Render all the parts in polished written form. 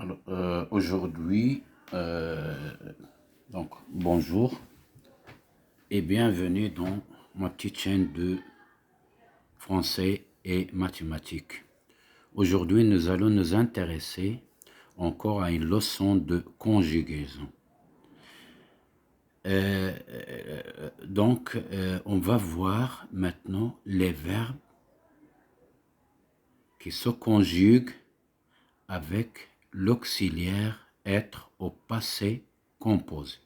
Alors, aujourd'hui, donc bonjour et bienvenue dans ma petite chaîne de français et mathématiques. Aujourd'hui, nous allons nous intéresser encore à une leçon de conjugaison. On va voir maintenant les verbes qui se conjuguent avec l'auxiliaire être au passé composé.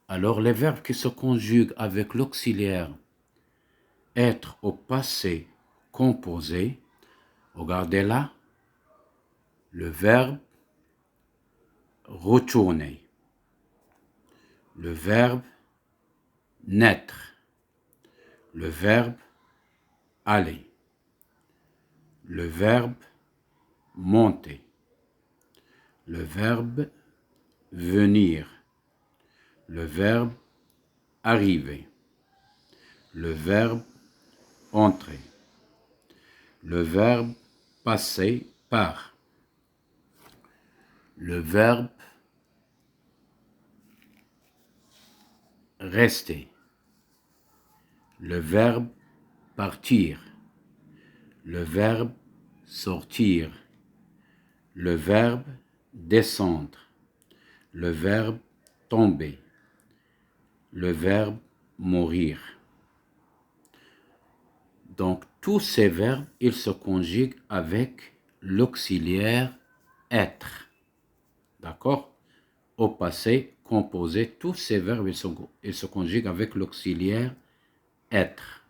Alors, les verbes qui se conjuguent avec l'auxiliaire être au passé composé, regardez là, le verbe retourner, le verbe naître, le verbe aller, le verbe monter, le verbe venir, le verbe arriver, le verbe entrer, le verbe passer par, le verbe rester, le verbe partir, le verbe sortir, le verbe descendre, le verbe tomber, le verbe mourir. Donc, tous ces verbes, ils se conjuguent avec l'auxiliaire être. D'accord? Au passé composé, tous ces verbes, ils se conjuguent avec l'auxiliaire être.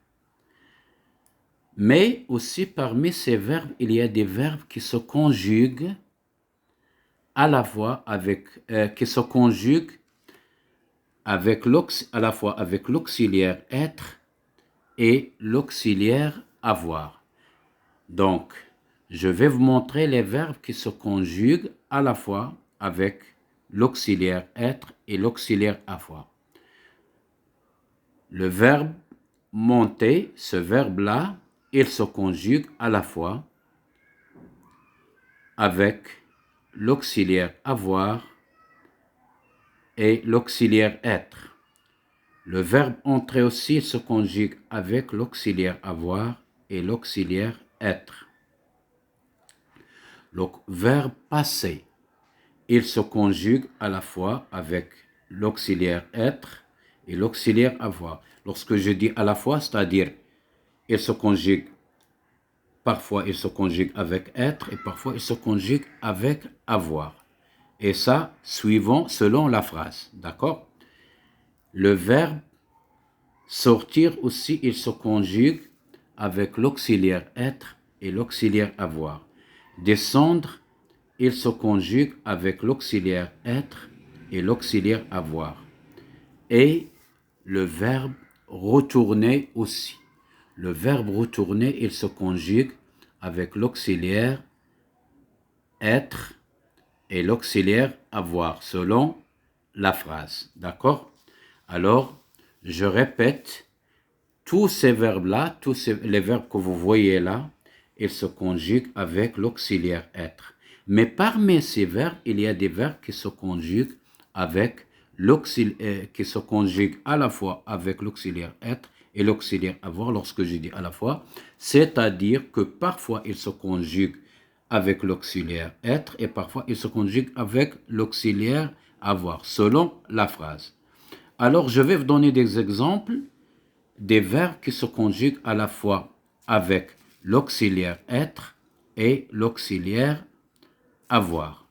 Mais aussi, parmi ces verbes, il y a des verbes qui se conjuguent à la fois avec, à la fois avec l'auxiliaire être et l'auxiliaire avoir. Donc, je vais vous montrer les verbes qui se conjuguent à la fois avec l'auxiliaire être et l'auxiliaire avoir. Le verbe monter, ce verbe-là, il se conjugue à la fois avec l'auxiliaire avoir et l'auxiliaire être. Le verbe entrer aussi se conjugue avec l'auxiliaire avoir et l'auxiliaire être. Le verbe passer, il se conjugue à la fois avec l'auxiliaire être et l'auxiliaire avoir. Lorsque je dis à la fois, c'est-à-dire il se conjugue, parfois il se conjugue avec être et parfois il se conjugue avec avoir. Et ça, selon la phrase, d'accord? Le verbe sortir aussi, il se conjugue avec l'auxiliaire être et l'auxiliaire avoir. Descendre, il se conjugue avec l'auxiliaire être et l'auxiliaire avoir. Et le verbe retourner aussi. Le verbe retourner, il se conjugue avec l'auxiliaire être et l'auxiliaire avoir, selon la phrase. D'accord? Alors, je répète, tous ces verbes-là, les verbes que vous voyez là, ils se conjuguent avec l'auxiliaire être. Mais parmi ces verbes, il y a des verbes qui se conjuguent avec qui se conjuguent à la fois avec l'auxiliaire être et l'auxiliaire avoir. Lorsque je dis à la fois, c'est-à-dire que parfois ils se conjuguent avec l'auxiliaire être et parfois ils se conjuguent avec l'auxiliaire avoir, selon la phrase. Alors, je vais vous donner des exemples des verbes qui se conjuguent à la fois avec l'auxiliaire être et l'auxiliaire avoir.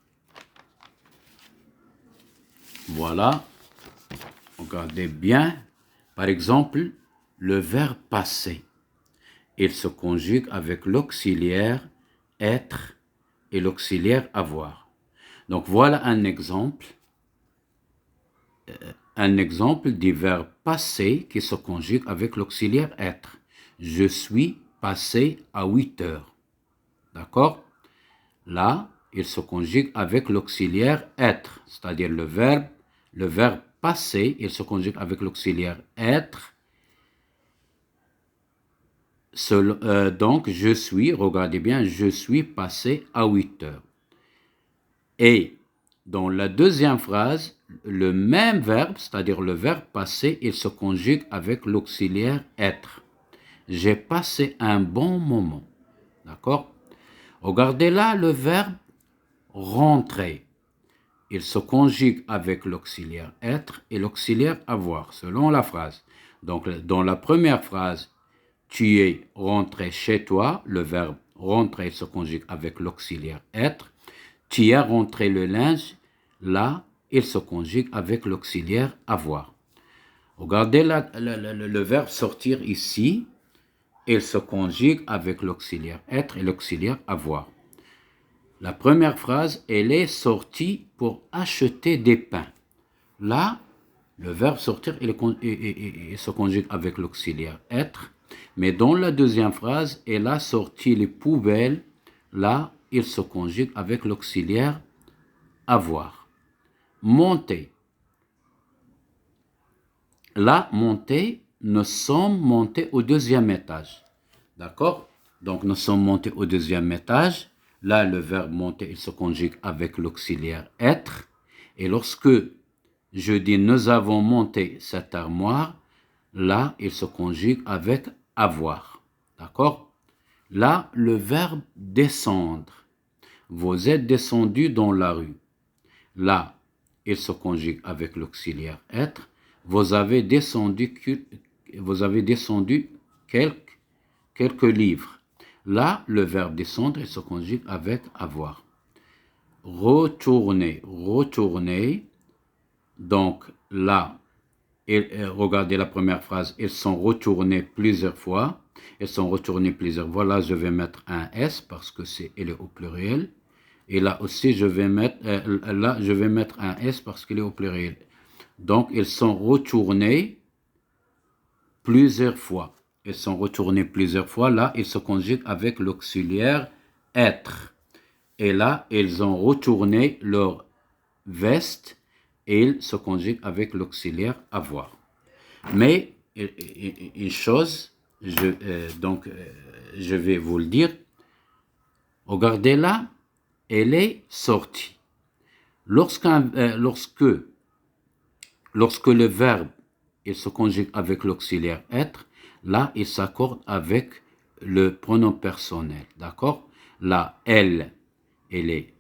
Voilà, regardez bien. Par exemple, le verbe passer, il se conjugue avec l'auxiliaire être et l'auxiliaire avoir. Donc voilà un exemple du verbe passer qui se conjugue avec l'auxiliaire être. Je suis passé à 8 heures. D'accord? Là, il se conjugue avec l'auxiliaire être, c'est-à-dire le verbe passer, il se conjugue avec l'auxiliaire être. Donc, je suis, regardez bien, je suis passé à 8 heures. Et dans la deuxième phrase, le même verbe, c'est-à-dire le verbe passé, il se conjugue avec l'auxiliaire être. J'ai passé un bon moment. D'accord? Regardez là le verbe rentrer. Il se conjugue avec l'auxiliaire être et l'auxiliaire avoir, selon la phrase. Donc, dans la première phrase, tu es rentré chez toi, le verbe rentrer se conjugue avec l'auxiliaire être. Tu as rentré le linge, là, il se conjugue avec l'auxiliaire avoir. Regardez le verbe sortir ici, il se conjugue avec l'auxiliaire être et l'auxiliaire avoir. La première phrase, elle est sortie pour acheter des pains. Là, le verbe sortir, il se conjugue avec l'auxiliaire être. Mais dans la deuxième phrase, elle a sorti les poubelles. Là, il se conjugue avec l'auxiliaire avoir. Monter. Là, monter, nous sommes montés au deuxième étage. D'accord? Donc, nous sommes montés au deuxième étage. Là, le verbe monter, il se conjugue avec l'auxiliaire être. Et lorsque je dis nous avons monté cette armoire, là, il se conjugue avec avoir. D'accord? Là, le verbe descendre. Vous êtes descendu dans la rue. Là, il se conjugue avec l'auxiliaire être. Vous avez descendu quelques livres. Là, le verbe descendre, il se conjugue avec avoir. Retourner. Donc là, regardez la première phrase, ils sont retournés plusieurs fois. Là, je vais mettre un S parce que elle est au pluriel. Et là aussi, je vais mettre un S parce qu'il est au pluriel. Donc, ils sont retournés plusieurs fois. Là, ils se conjuguent avec l'auxiliaire être. Et là, ils ont retourné leur veste et ils se conjuguent avec l'auxiliaire avoir. Mais une chose, je vais vous le dire. Regardez là, elle est sortie. Lorsque le verbe il se conjugue avec l'auxiliaire être, là, il s'accorde avec le pronom personnel. D'accord? Là, elle est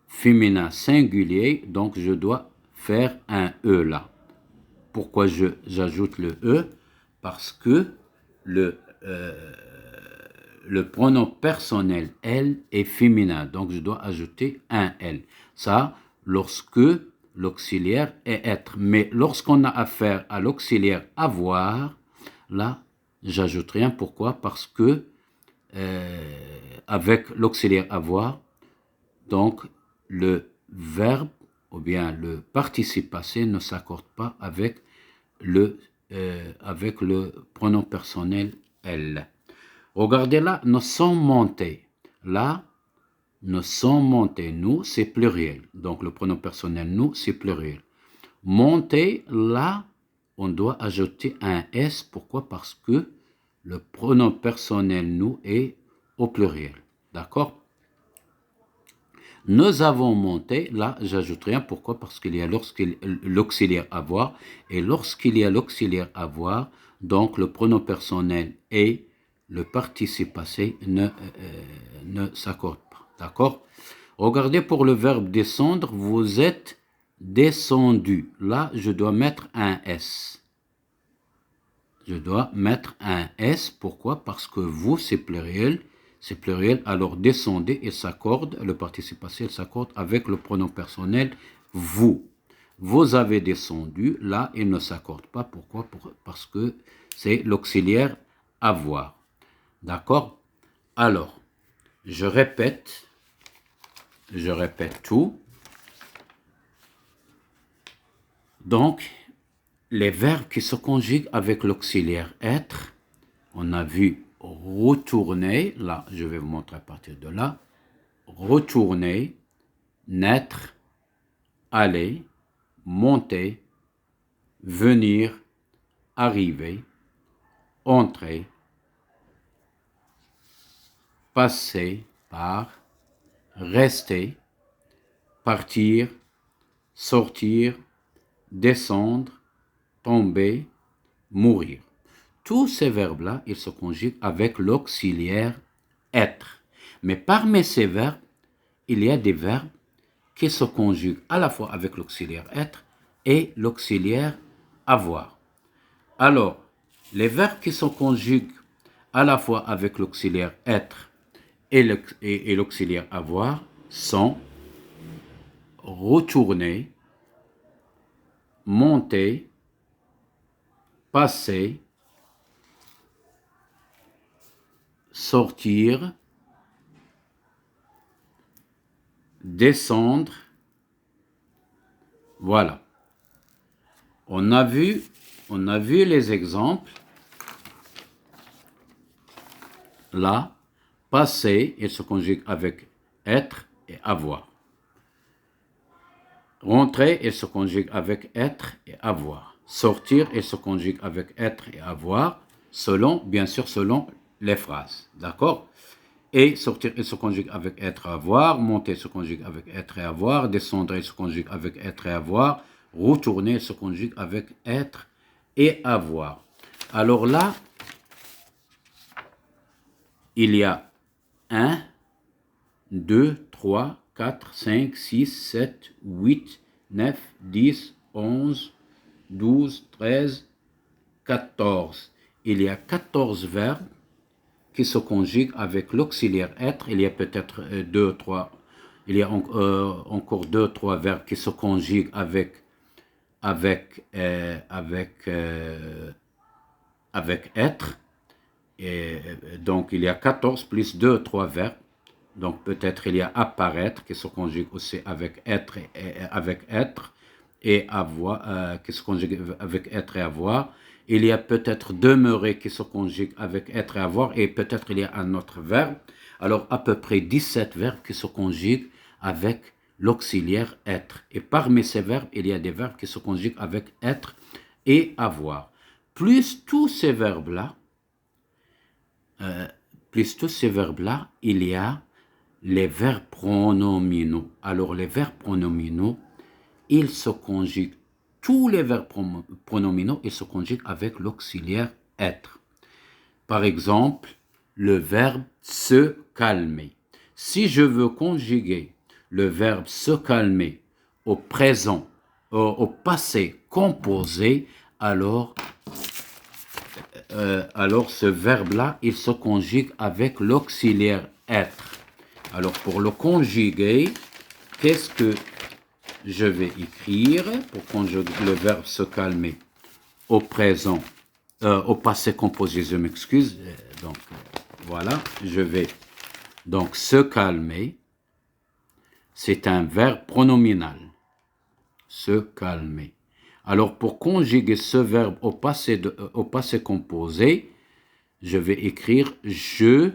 féminin singulier, donc je dois faire un E là. Pourquoi j'ajoute le E? Parce que le pronom personnel elle est féminin, donc je dois ajouter un elle. Ça, lorsque l'auxiliaire est être. Mais lorsqu'on a affaire à l'auxiliaire avoir, là, j'ajoute rien. Pourquoi? Parce que avec l'auxiliaire avoir, donc le verbe ou bien le participe passé ne s'accorde pas avec le pronom personnel elle. Regardez là, nous sommes montés. Là, nous sommes montés. Nous, c'est pluriel. Donc, le pronom personnel nous, c'est pluriel. Monter, là, on doit ajouter un S. Pourquoi? Parce que le pronom personnel nous est au pluriel. D'accord? Nous avons monté, là, j'ajoute rien. Pourquoi? Parce qu'il y a l'auxiliaire avoir. Et lorsqu'il y a l'auxiliaire avoir, donc le pronom personnel et le participe passé ne s'accordent pas. D'accord? Regardez pour le verbe descendre, vous êtes descendu. Là, je dois mettre un S. Pourquoi? Parce que vous, c'est pluriel. C'est pluriel, alors descendez, il s'accorde, le participe passé, il s'accorde avec le pronom personnel vous. Vous avez descendu, là, il ne s'accorde pas. Pourquoi? Parce que c'est l'auxiliaire avoir. D'accord? Alors, je répète tout. Donc, les verbes qui se conjuguent avec l'auxiliaire être, on a vu retourner, là, je vais vous montrer à partir de là, retourner, naître, aller, monter, venir, arriver, entrer, passer par, rester, partir, sortir, descendre, tomber, mourir. Tous ces verbes-là, ils se conjuguent avec l'auxiliaire être. Mais parmi ces verbes, il y a des verbes qui se conjuguent à la fois avec l'auxiliaire être et l'auxiliaire avoir. Alors, les verbes qui se conjuguent à la fois avec l'auxiliaire être et l'auxiliaire avoir sont retourner, monter, passer, sortir, descendre. Voilà. On a vu les exemples. Là, passer, il se conjugue avec être et avoir. Rentrer, il se conjugue avec être et avoir. Sortir, il se conjugue avec être et avoir, bien sûr, selon les phrases. D'accord? Et sortir, il se conjugue avec être et avoir. Monter, il se conjugue avec être et avoir. Descendre, il se conjugue avec être et avoir. Retourner, il se conjugue avec être et avoir. Alors là, il y a 1, 2, 3, 4, 5, 6, 7, 8, 9, 10, 11, 12, 13, 14. Il y a 14 verbes qui se conjuguent avec l'auxiliaire être. Il y a peut-être encore 2, 3 verbes qui se conjuguent avec être. Et donc, il y a 14 plus 2, 3 verbes. Donc, peut-être il y a apparaître qui se conjugue aussi avec être et avoir, qui se conjugue avec être et avoir. Il y a peut-être demeurer qui se conjugue avec être et avoir, et peut-être il y a un autre verbe. Alors, à peu près 17 verbes qui se conjuguent avec l'auxiliaire être. Et parmi ces verbes, il y a des verbes qui se conjuguent avec être et avoir. Plus tous ces verbes-là, il y a les verbes pronominaux. Alors, les verbes pronominaux, ils se conjuguent. Tous les verbes pronominaux, ils se conjuguent avec l'auxiliaire être. Par exemple, le verbe se calmer. Si je veux conjuguer le verbe se calmer au présent, au passé composé, alors ce verbe-là, il se conjugue avec l'auxiliaire être. Alors, pour le conjuguer, qu'est-ce que je vais écrire pour conjuguer le verbe se calmer au présent, au passé composé, je m'excuse. Donc, voilà, je vais. Donc, se calmer, c'est un verbe pronominal. Se calmer. Alors, pour conjuguer ce verbe au passé composé, je vais écrire je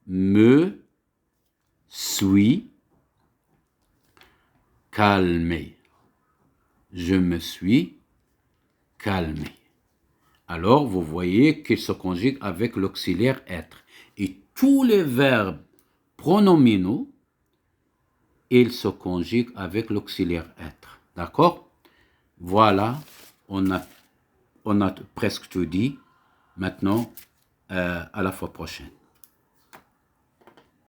me suis calmé. Je me suis calmé. Alors, vous voyez qu'il se conjugue avec l'auxiliaire être. Et tous les verbes pronominaux, ils se conjuguent avec l'auxiliaire être. D'accord? Voilà, on a presque tout dit. Maintenant, à la fois prochaine.